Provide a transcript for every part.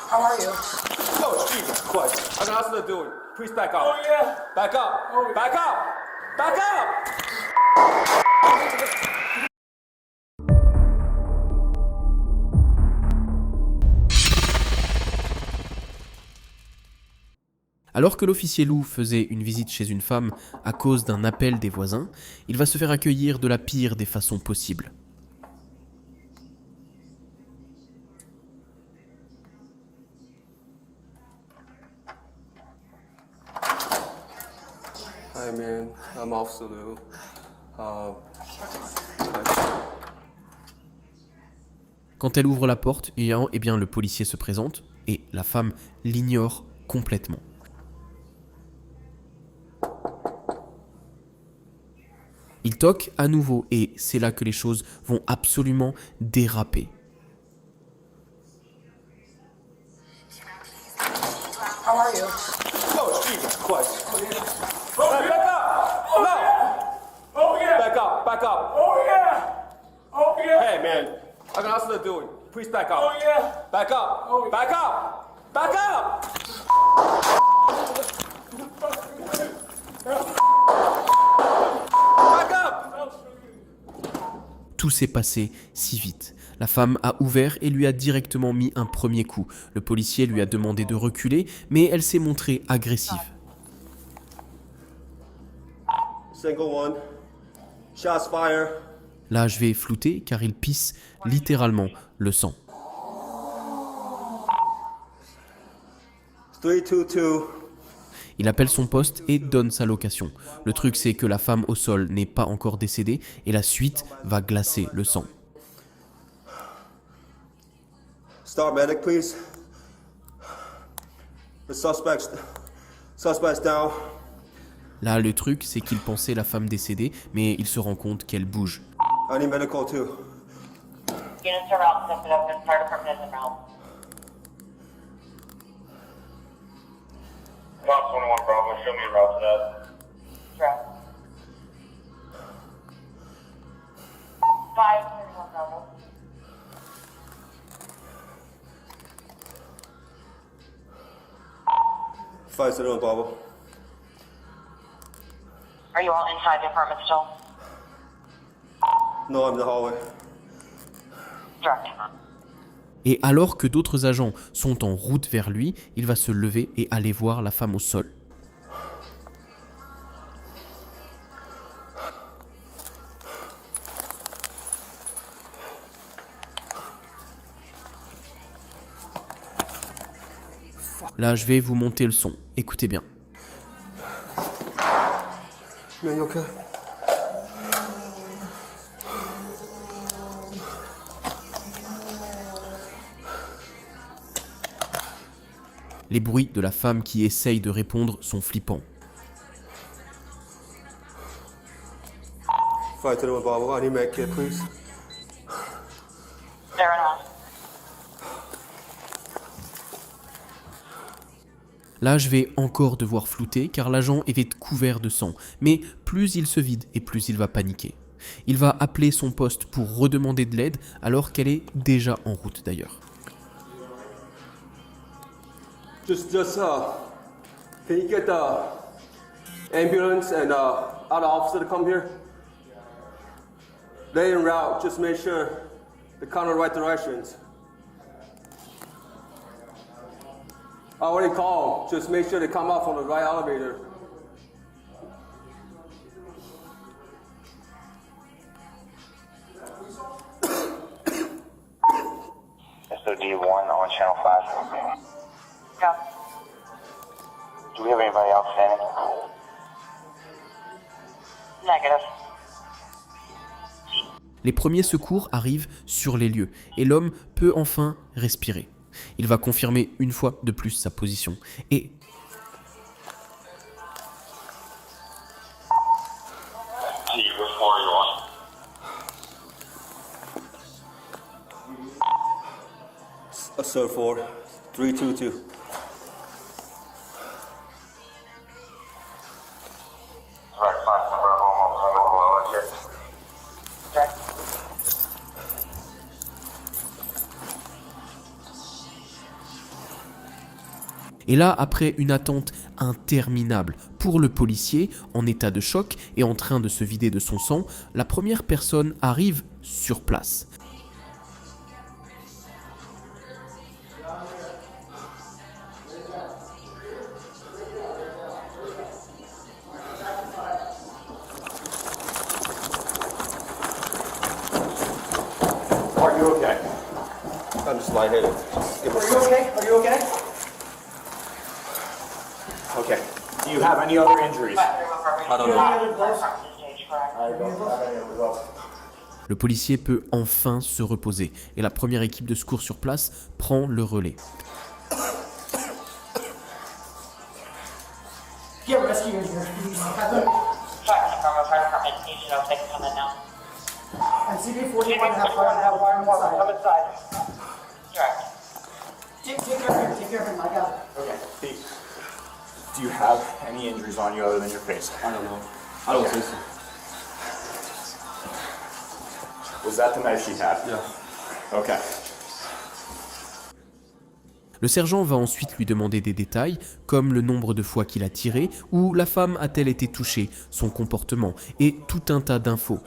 How are you? Oh, Jesus Christ. I'm not doing it. Please back up. Oh, yeah. Back up. Oh, yeah. Back up. Back up. Alors que l'officier Lou faisait une visite chez une femme à cause d'un appel des voisins, il va se faire accueillir de la pire des façons possibles. Hi, man. I'm Officer Lou. Quand elle ouvre la porte, eh bien, le policier se présente et la femme l'ignore complètement. Il toque à nouveau et c'est là que les choses vont absolument déraper. How are you? Oh, Jesus Christ. Oh, Back yeah. up. Oh, No. yeah. Oh, yeah. Back up. Back up. Oh, yeah. Oh, yeah. Hey, man. I'm not doing it. Please back up. Oh, yeah. Back up. Oh, yeah. Back up. Back up. Back up. Tout s'est passé si vite. La femme a ouvert et lui a directement mis un premier coup. Le policier lui a demandé de reculer, mais elle s'est montrée agressive. Single one. Shots fire. Là, je vais flouter car il pisse littéralement le sang. 322. Il appelle son poste et donne sa location. Le truc, c'est que la femme au sol n'est pas encore décédée et la suite va glacer le sang. Start medic, please. The suspect's down. Là, le truc, c'est qu'il pensait la femme décédée, mais il se rend compte qu'elle bouge. I need medical too. Units are out, step it up, and fire department is en route. Box 21 Bravo, show me a route to that. Direct. 531 Bravo. Five sit on Bravo. Are you all inside the apartment still? No, I'm in the hallway. Direct. Et alors que d'autres agents sont en route vers lui, il va se lever et aller voir la femme au sol. Là, je vais vous monter le son. Écoutez bien. Man, you okay? Les bruits de la femme qui essaye de répondre sont flippants. Five sit on Bravo. I need med kit, please. They're in on. Là, je vais encore devoir flouter car l'agent est vite couvert de sang. Mais plus il se vide et plus il va paniquer. Il va appeler son poste pour redemander de l'aide alors qu'elle est déjà en route d'ailleurs. Can you get the ambulance and other officer to come here? They en route. Just make sure they come in the right directions. I already called. Just make sure they come up from the right elevator. SOD-1 on channel 5. Go. Do we have anybody outstanding? Negative. Les premiers secours arrivent sur les lieux et l'homme peut enfin respirer. Il va confirmer une fois de plus sa position et Sir 4, 322. Right, 5 Bravo, Direct. Et là, après une attente interminable pour le policier, en état de choc et en train de se vider de son sang, la première personne arrive sur place. Are you okay? I'm just lightheaded. Just give me a Are you okay? Are you okay? Okay. Do you have any other injuries? I don't know. Le policier peut enfin se reposer et la première équipe de secours sur place prend le relais. Yeah, rescue injuries. And CB41 have fire inside. Take care of him, I got it. Okay. Pete, do you have any injuries on you other than your face? I don't know. I don't think so. Was that the knife she had? Yeah. Okay. Le sergent va ensuite lui demander des détails, comme le nombre de fois qu'il a tiré, ou la femme a-t-elle été touchée, son comportement, et tout un tas d'infos.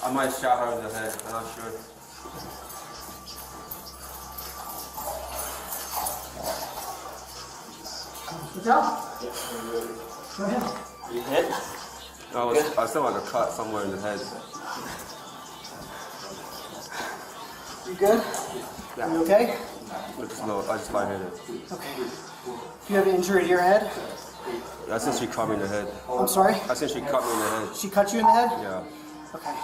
I might shot her in the head. I'm not sure. Good job. Go ahead. I still like a cut somewhere in the head. You good? Yeah. You okay? I just lightheaded. Okay. You have an injury to your head? I think she cut me in the head. I'm sorry? I think she cut me in the head. She cut you in the head? Yeah. Okay.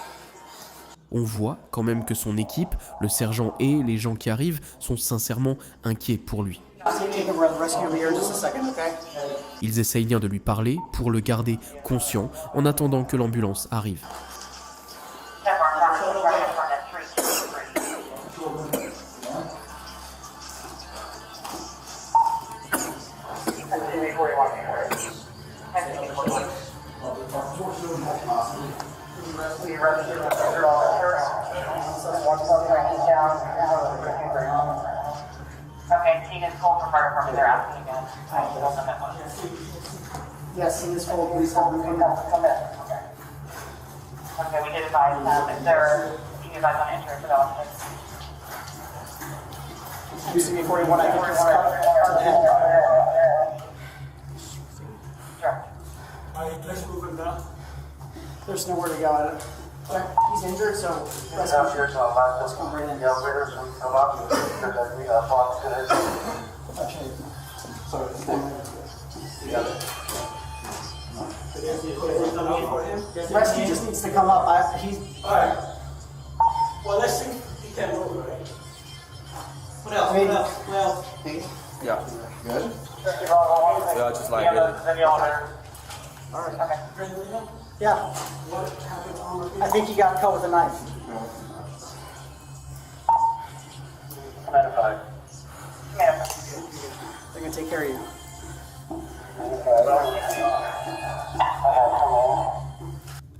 On voit quand même que son équipe, le sergent et les gens qui arrivent, sont sincèrement inquiets pour lui. Take a breath. Rescue over here just a second, okay? Ils essayent bien de lui parler pour le garder conscient en attendant que l'ambulance arrive. Okay, Teen is cold for fire department. They're asking again. Yes, in this full police department. Come in. Okay, we did advise them. If they're, you advise on insurance development. CB41, I think he's cut the head. Sure. Let's move him down. There's nowhere to go. He's injured, so let's come right in. Rescue just needs to come up. Alright. Well, let's see. He can't move, right? What else? Maybe. What else? Yeah. Good. Yeah, I just lightheaded. Yeah. I think he got cut with a knife. They're gonna take care of you.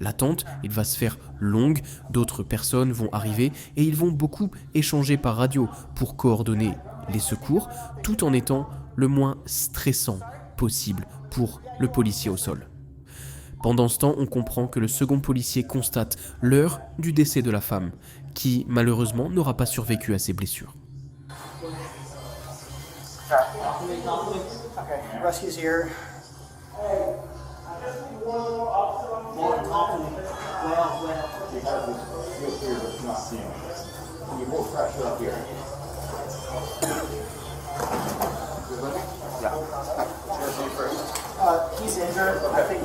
L'attente, il va se faire longue, d'autres personnes vont arriver et ils vont beaucoup échanger par radio pour coordonner les secours, tout en étant le moins stressant possible pour le policier au sol. Pendant ce temps, on comprend que le second policier constate l'heure du décès de la femme, qui malheureusement n'aura pas survécu à ses blessures. Okay, rescue's here. He's injured. I think.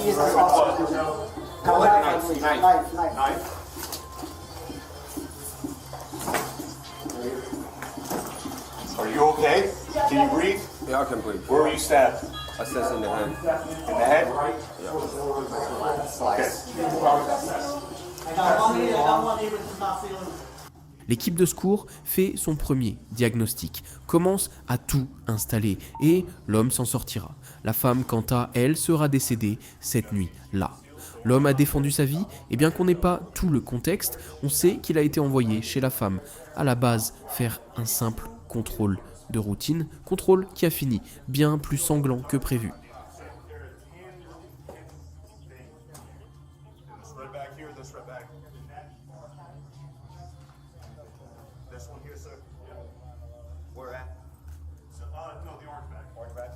He is the officer. Knife. Are you okay? Can you breathe? Yeah, I can breathe. Where were you stabbed? I said in the head. In the head? Okay. I got one neighbor who's not feeling. L'équipe de secours fait son premier diagnostic, commence à tout installer et l'homme s'en sortira. La femme, quant à elle, sera décédée cette nuit-là. L'homme a défendu sa vie et bien qu'on n'ait pas tout le contexte, on sait qu'il a été envoyé chez la femme, à la base faire un simple contrôle de routine, contrôle qui a fini bien plus sanglant que prévu. This right back here, this right back. This one here, sir.